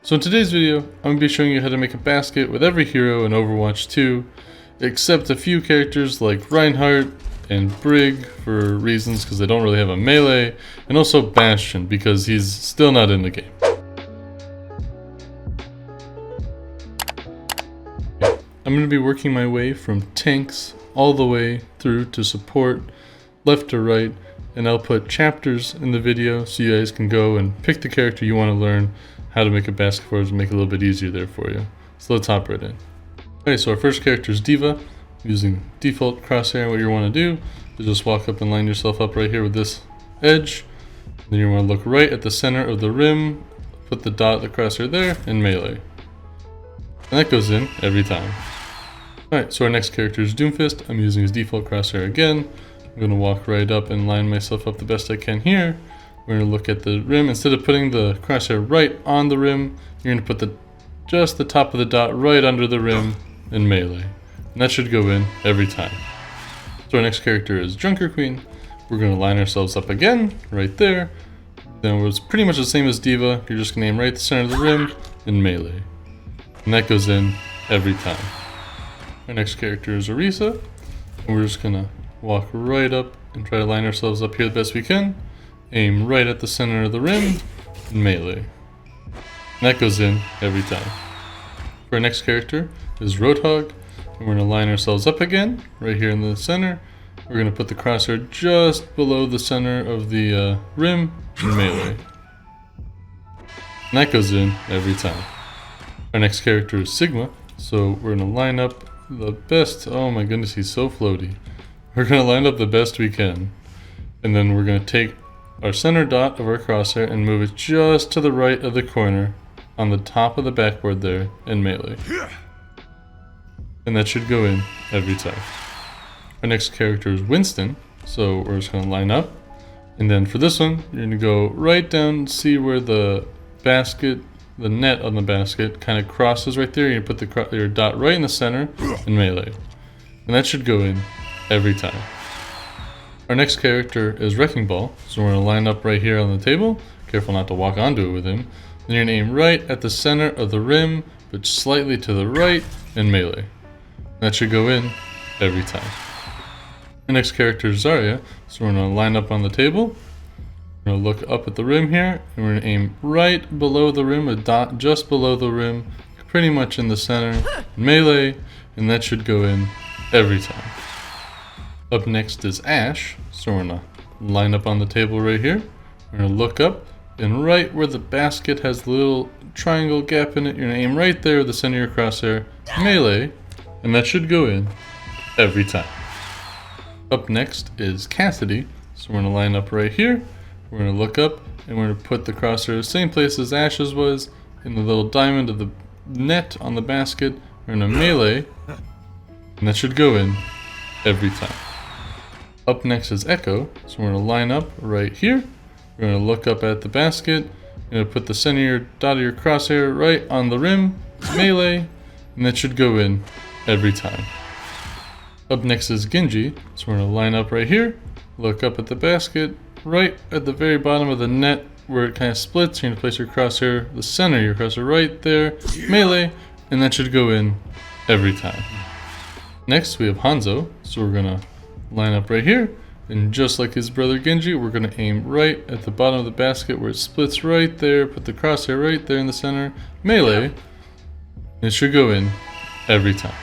So in today's video, I'm going to be showing you how to make a basket with every hero in Overwatch 2, except a few characters like Reinhardt and Brig for reasons because they don't really have a melee, and also Bastion because he's still not in the game. I'm going to be working my way from tanks all the way through to support, left to right, and I'll put chapters in the video so you guys can go and pick the character you want to learn how to make a basket for to make it a little bit easier there for you. So let's hop right in. Okay, so our first character is D.Va. Using default crosshair, what you want to do is just walk up and line yourself up right here with this edge. Then you want to look right at the center of the rim, put the dot, the crosshair there, and melee. And that goes in every time. Alright, so our next character is Doomfist. I'm using his default crosshair again. I'm going to walk right up and line myself up the best I can here. We're going to look at the rim. Instead of putting the crosshair right on the rim, you're going to put just the top of the dot right under the rim in melee. And that should go in every time. So our next character is Junker Queen. We're going to line ourselves up again, right there. Then it's pretty much the same as D.Va. You're just going to aim right at the center of the rim in melee. And that goes in every time. Our next character is Orisa. And we're just going to walk right up and try to line ourselves up here the best we can. Aim right at the center of the rim in melee. And that goes in every time. For our next character is Roadhog. And we're going to line ourselves up again, right here in the center. We're going to put the crosshair just below the center of the rim in melee. And that goes in every time. Our next character is Sigma. So we're going to line up the best. Oh my goodness, he's so floaty. We're going to line up the best we can. And then we're going to take our center dot of our crosshair and move it just to the right of the corner on the top of the backboard there in melee. And that should go in every time. Our next character is Winston, so we're just going to line up. And then for this one, you're going to go right down, see where the basket, the net on the basket kind of crosses right there. You're going to put your dot right in the center in melee. And that should go in every time. Our next character is Wrecking Ball, so we're going to line up right here on the table. Careful not to walk onto it with him. Then you're going to aim right at the center of the rim, but slightly to the right in melee. That should go in every time. Our next character is Zarya, so we're going to line up on the table. We're going to look up at the rim here, and we're going to aim right below the rim, a dot just below the rim, pretty much in the center, in melee, and that should go in every time. Up next is Ashe, so we're going to line up on the table right here. We're going to look up, and right where the basket has the little triangle gap in it, you're going to aim right there, the center of your crosshair, melee, and that should go in every time. Up next is Cassidy, so we're going to line up right here. We're going to look up, and we're going to put the crosshair the same place as Ashe's was, in the little diamond of the net on the basket. We're going to melee, and that should go in every time. Up next is Echo, so we're going to line up right here. We're going to look up at the basket. You're going to put the center of your dot of your crosshair right on the rim, melee, and that should go in every time. Up next is Genji, so we're going to line up right here. Look up at the basket, right at the very bottom of the net where it kind of splits. You're going to place your crosshair, the center of your crosshair right there, melee, and that should go in every time. Next we have Hanzo, so we're going to line up right here, and just like his brother Genji, we're going to aim right at the bottom of the basket where it splits right there, put the crosshair right there in the center, melee, and it should go in every time.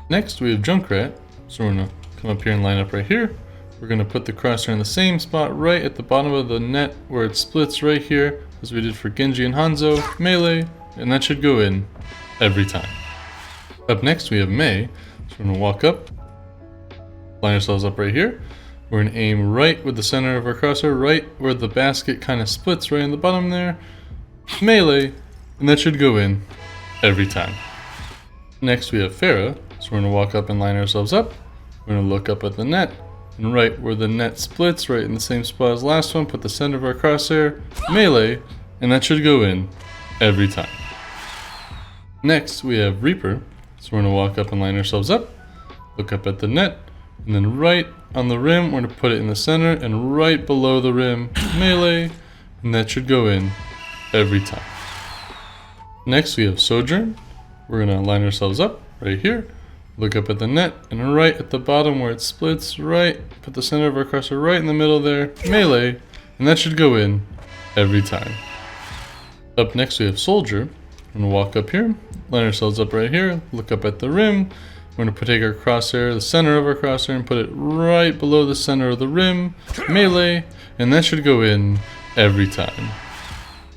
Next we have Junkrat, so we're going to come up here and line up right here. We're going to put the crosshair in the same spot right at the bottom of the net where it splits right here, as we did for Genji and Hanzo, melee, and that should go in every time. Up next we have Mei, so we're going to walk up, line ourselves up right here. We're going to aim right with the center of our crosshair, right where the basket kind of splits right in the bottom there, melee, and that should go in every time. Next we have Pharah, so we're going to walk up and line ourselves up. We're going to look up at the net, and right where the net splits, right in the same spot as last one, put the center of our crosshair, melee, and that should go in every time. Next we have Reaper, so we're going to walk up and line ourselves up, look up at the net, and then right on the rim, we're going to put it in the center, and right below the rim, melee, and that should go in every time. Next we have Sojourn. We're gonna line ourselves up right here. Look up at the net and right at the bottom where it splits, right, put the center of our cursor right in the middle there, melee, and that should go in every time. Up next we have Soldier. We're gonna walk up here, line ourselves up right here, look up at the rim. We're gonna take our crosshair, the center of our crosshair, and put it right below the center of the rim, melee, and that should go in every time.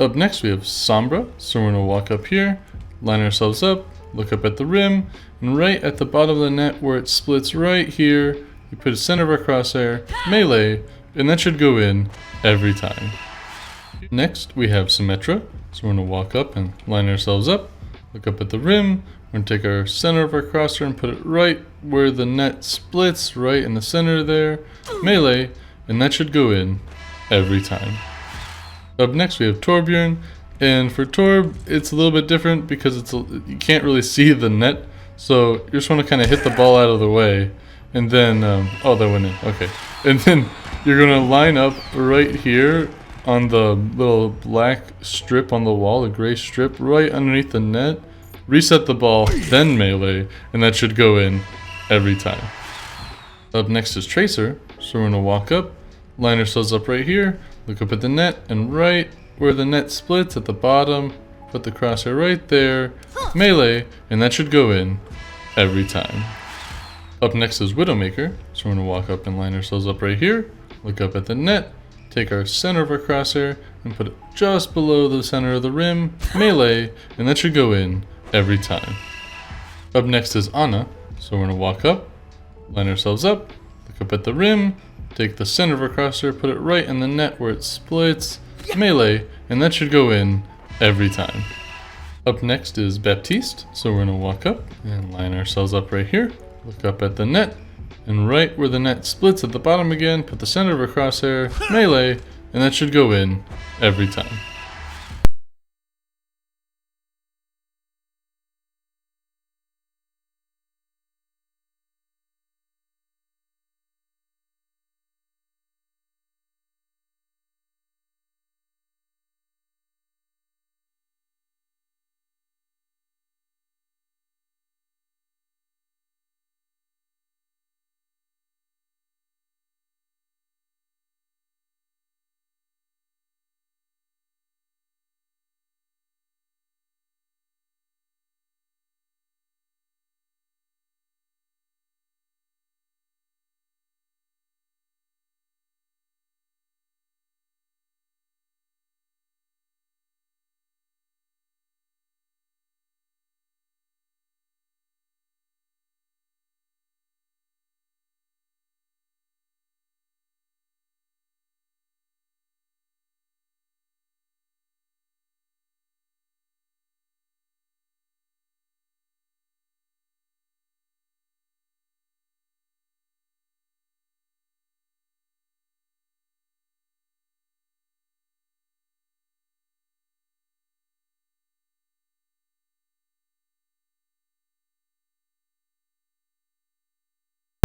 Up next we have Sombra. So we're gonna walk up here, line ourselves up, look up at the rim, and right at the bottom of the net where it splits right here, we put the center of our crosshair, melee, and that should go in every time. Next we have Symmetra. So we're gonna walk up and line ourselves up, look up at the rim, we're gonna take our center of our crosshair and put it right where the net splits, right in the center there, melee, and that should go in every time. Up next we have Torbjorn, and for Torb it's a little bit different because you can't really see the net, so you just want to kind of hit the ball out of the way, and then oh, that went in, okay, and then you're gonna line up right here on the little black strip on the wall, a gray strip right underneath the net, reset the ball, then melee, and that should go in every time. Up next is Tracer, so we're gonna walk up, line ourselves up right here, look up at the net, and right where the net splits at the bottom, put the crosshair right there, melee, and that should go in every time. Up next is Widowmaker, so we're gonna walk up and line ourselves up right here, look up at the net, take our center of our crosshair, and put it just below the center of the rim, melee, and that should go in every time. Up next is Ana, so we're gonna walk up, line ourselves up, look up at the rim, take the center of our crosshair, put it right in the net where it splits, melee, and that should go in every time. Up next is Baptiste, so we're gonna walk up and line ourselves up right here, look up at the net, and right where the net splits at the bottom again, put the center of our crosshair, melee, and that should go in every time.